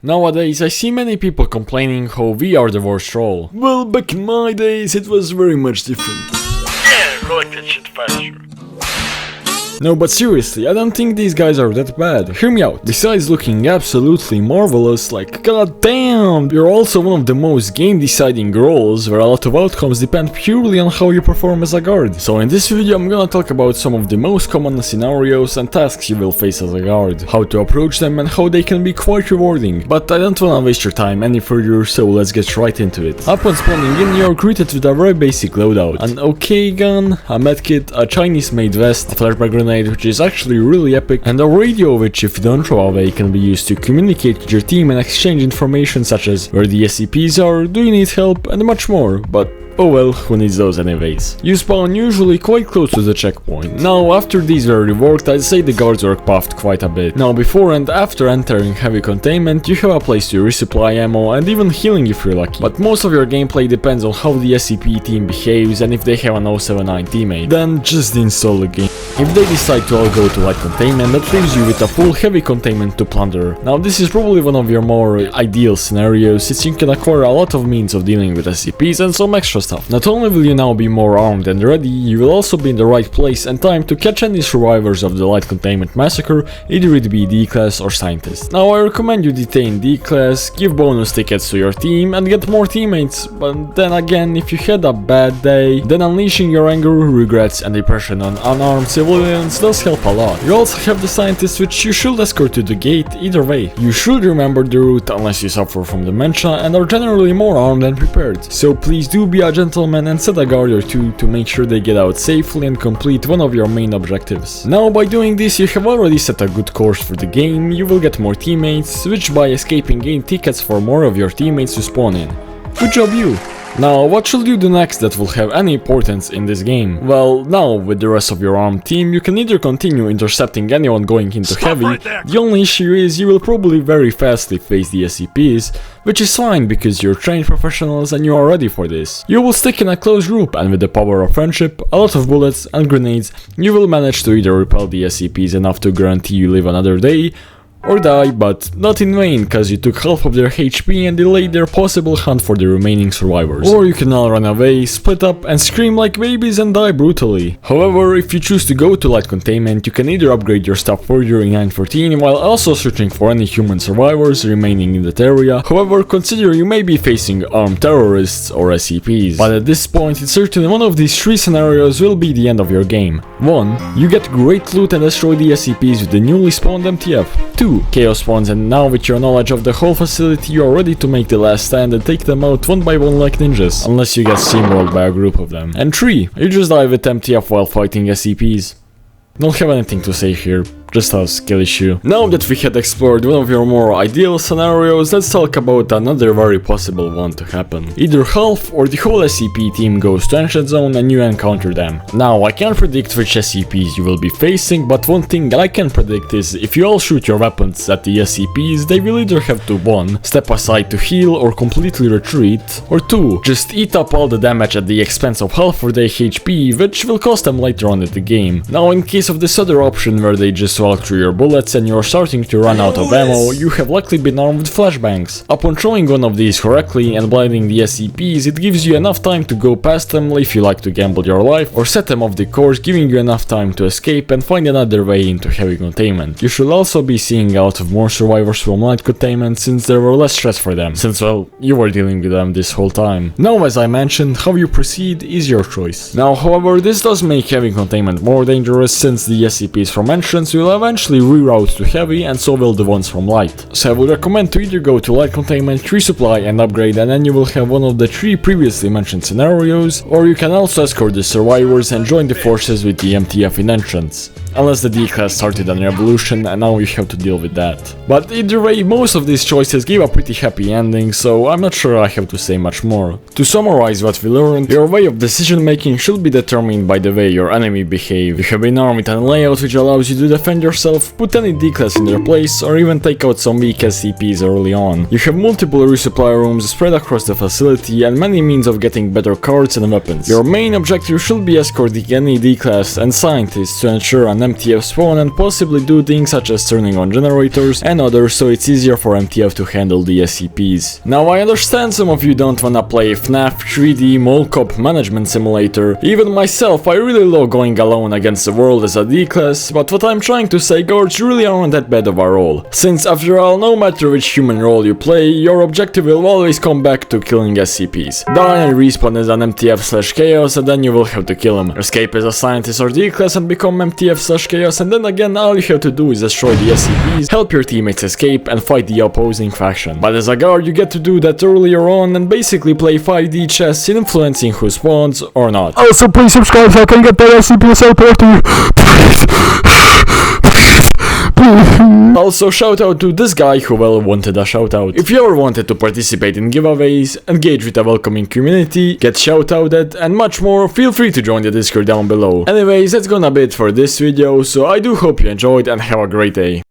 Nowadays, I see many people complaining how we are the worst role. Well, back in my days, it was very much different. Yeah, collect that shit faster. No, but seriously, I don't think these guys are that bad. Hear me out. Besides looking absolutely marvelous, like goddamn, you're also one of the most game-deciding roles where a lot of outcomes depend purely on how you perform as a guard. So in this video I'm gonna talk about some of the most common scenarios and tasks you will face as a guard, how to approach them and how they can be quite rewarding. But I don't wanna waste your time any further, so let's get right into it. Upon spawning in, you're greeted with a very basic loadout. An OK gun, a medkit, a Chinese-made vest, a flashbang grenade, which is actually really epic, and a radio which, if you don't throw away, can be used to communicate with your team and exchange information such as where the SCPs are, do you need help, and much more, but oh well, who needs those anyways. You spawn usually quite close to the checkpoint. Now, after these were reworked, I'd say the guards were buffed quite a bit. Now, before and after entering heavy containment, you have a place to resupply ammo and even healing if you're lucky. But most of your gameplay depends on how the SCP team behaves and if they have an 079 teammate. Then just install the game. If they decide to all go to light containment, that leaves you with a full heavy containment to plunder. Now, this is probably one of your more ideal scenarios, since you can acquire a lot of means of dealing with SCPs and some extra stuff. Not only will you now be more armed and ready, you will also be in the right place and time to catch any survivors of the light containment massacre, either it be D-class or scientist. Now, I recommend you detain D-class, give bonus tickets to your team and get more teammates, but then again, if you had a bad day, then unleashing your anger, regrets and depression on unarmed civilians does help a lot. You also have the scientist, which you should escort to the gate either way. You should remember the route unless you suffer from dementia and are generally more armed and prepared, so please do be a gentleman and set a guard or two to make sure they get out safely and complete one of your main objectives. Now, by doing this, you have already set a good course for the game, you will get more teammates, which by escaping gain tickets for more of your teammates to spawn in. Good job you! Now, what should you do next that will have any importance in this game? Well, now, with the rest of your armed team, you can either continue intercepting anyone going into heavy, right there. The only issue is you will probably very fastly face the SCPs, which is fine because you're trained professionals and you are ready for this. You will stick in a close group and with the power of friendship, a lot of bullets and grenades, you will manage to either repel the SCPs enough to guarantee you live another day, or die, but not in vain, cause you took half of their HP and delayed their possible hunt for the remaining survivors. Or you can all run away, split up and scream like babies and die brutally. However, if you choose to go to light containment, you can either upgrade your stuff further in 914 while also searching for any human survivors remaining in that area. However, consider you may be facing armed terrorists or SCPs. But at this point, it's certain one of these three scenarios will be the end of your game. 1. You get great loot and destroy the SCPs with the newly spawned MTF. 2. Chaos spawns and now with your knowledge of the whole facility you are ready to make the last stand and take them out one by one like ninjas, unless you get steamrolled by a group of them. And 3. You just die with MTF while fighting SCPs. Don't have anything to say here, just a skill issue. Now that we had explored one of your more ideal scenarios, let's talk about another very possible one to happen. Either half or the whole SCP team goes to Ancient Zone and you encounter them. Now, I can't predict which SCPs you will be facing, but one thing I can predict is if you all shoot your weapons at the SCPs, they will either have to 1. Step aside to heal or completely retreat, or 2. Just eat up all the damage at the expense of half of their HP, which will cost them later on in the game. Now, in case of this other option where they just walk through your bullets and you're starting to run out of ammo, you have likely been armed with flashbangs. Upon throwing one of these correctly and blinding the SCPs, it gives you enough time to go past them if you like to gamble your life, or set them off the course, giving you enough time to escape and find another way into heavy containment. You should also be seeing out of more survivors from light containment since there were less stress for them, since well, you were dealing with them this whole time. Now, as I mentioned, how you proceed is your choice. Now, however, this does make heavy containment more dangerous since the SCPs from entrance will eventually reroute to heavy and so will the ones from light. So I would recommend to either go to light containment, resupply and upgrade, and then you will have one of the 3 previously mentioned scenarios, or you can also escort the survivors and join the forces with the MTF in entrance. Unless the D-class started an revolution and now you have to deal with that. But either way, most of these choices give a pretty happy ending, so I'm not sure I have to say much more. To summarize what we learned, your way of decision making should be determined by the way your enemy behave. You have been armed with an layout which allows you to defend yourself, put any D-class in their place, or even take out some weak SCPs early on. You have multiple resupply rooms spread across the facility and many means of getting better cards and weapons. Your main objective should be escorting any D-class and scientists to ensure an MTF spawn and possibly do things such as turning on generators and others, so it's easier for MTF to handle the SCPs. Now I understand some of you don't wanna play FNAF 3D Mall Cop Management Simulator. Even myself, I really love going alone against the world as a D-class, but what I'm trying to say, guards really aren't that bad of a role. Since after all, no matter which human role you play, your objective will always come back to killing SCPs. Die and respawn as an MTF/Chaos, and then you will have to kill him. Escape as a scientist or D-class and become MTF/Chaos, and then again all you have to do is destroy the SCPs, help your teammates escape, and fight the opposing faction. But as a guard, you get to do that earlier on and basically play 5D chess, influencing who spawns or not. Also, please subscribe so I can get that SCP SL party. Also, shout out to this guy who well wanted a shout out. If you ever wanted to participate in giveaways, engage with a welcoming community, get shout outed, and much more, feel free to join the Discord down below. Anyways, that's gonna be it for this video, so I do hope you enjoyed and have a great day.